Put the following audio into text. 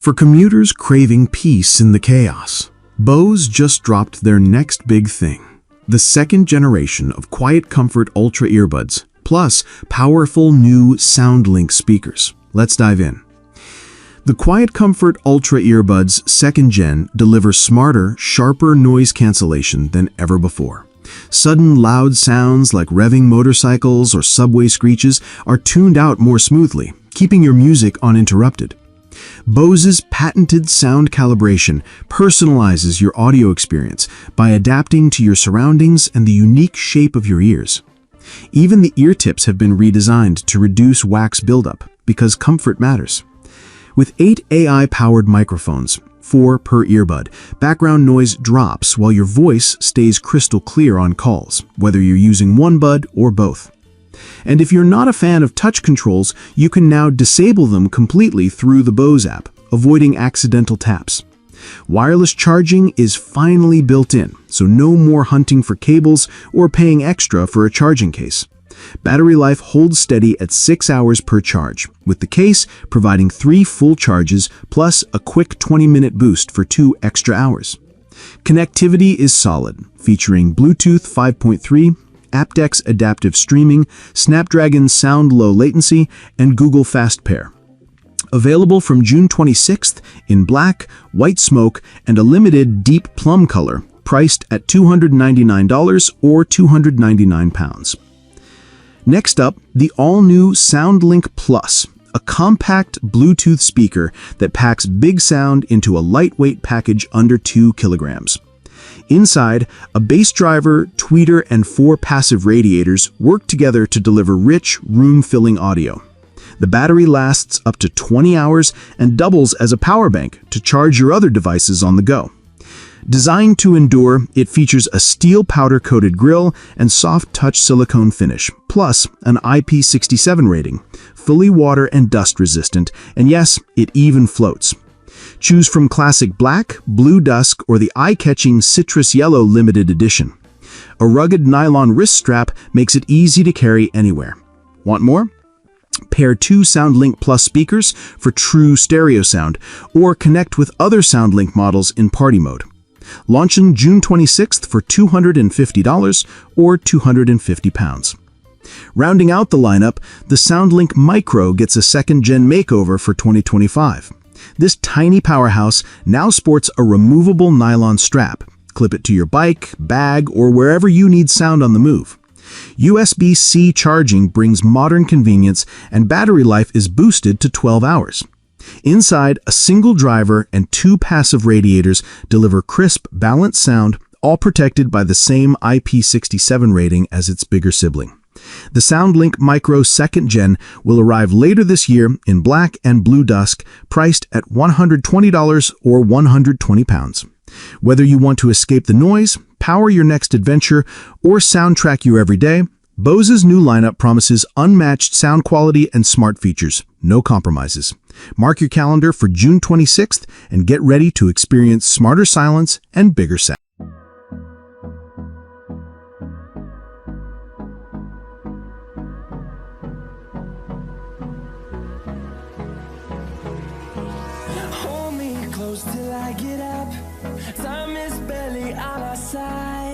For commuters craving peace in the chaos, Bose just dropped their next big thing, the second generation of QuietComfort Ultra Earbuds, plus powerful new SoundLink speakers. Let's dive in. The QuietComfort Ultra Earbuds 2nd Gen deliver smarter, sharper noise cancellation than ever before. Sudden loud sounds like revving motorcycles or subway screeches are tuned out more smoothly, keeping your music uninterrupted. Bose's patented sound calibration personalizes your audio experience by adapting to your surroundings and the unique shape of your ears. Even the ear tips have been redesigned to reduce wax buildup, because comfort matters. With 8 AI-powered microphones, 4 per earbud, background noise drops while your voice stays crystal clear on calls, whether you're using one bud or both. And if you're not a fan of touch controls, you can now disable them completely through the Bose app, avoiding accidental taps. Wireless charging is finally built in, so no more hunting for cables or paying extra for a charging case. Battery life holds steady at 6 hours per charge, with the case providing 3 full charges plus a quick 20-minute boost for 2 extra hours. Connectivity is solid, featuring Bluetooth 5.3, aptX adaptive streaming, Snapdragon sound low latency, and Google Fast Pair. Available from June 26th in black, white smoke, and a limited deep plum color, priced at $299 or £299. Next up, the all-new SoundLink Plus, a compact Bluetooth speaker that packs big sound into a lightweight package under 2 kilograms. Inside, a bass driver, tweeter, and 4 passive radiators work together to deliver rich, room-filling audio. The battery lasts up to 20 hours and doubles as a power bank to charge your other devices on the go. Designed to endure, it features a steel powder-coated grille and soft-touch silicone finish, plus an IP67 rating, fully water and dust-resistant, and yes, it even floats. Choose from classic black, blue dusk, or the eye-catching citrus yellow limited edition. A rugged nylon wrist strap makes it easy to carry anywhere. Want more? Pair 2 SoundLink Plus speakers for true stereo sound, or connect with other SoundLink models in party mode. Launching June 26th for $250 or £250. Rounding out the lineup, the SoundLink Micro gets a 2nd Gen makeover for 2025. This tiny powerhouse now sports a removable nylon strap. Clip it to your bike, bag, or wherever you need sound on the move. USB-C charging brings modern convenience, and battery life is boosted to 12 hours. Inside, a single driver and 2 passive radiators deliver crisp, balanced sound, all protected by the same IP67 rating as its bigger sibling. The SoundLink Micro 2nd Gen will arrive later this year in black and blue dusk, priced at $120 or £120. Whether you want to escape the noise, power your next adventure, or soundtrack your everyday, Bose's new lineup promises unmatched sound quality and smart features. No compromises. Mark your calendar for June 26th and get ready to experience smarter silence and bigger sound. Hold me close till I get up. Time is barely on our side.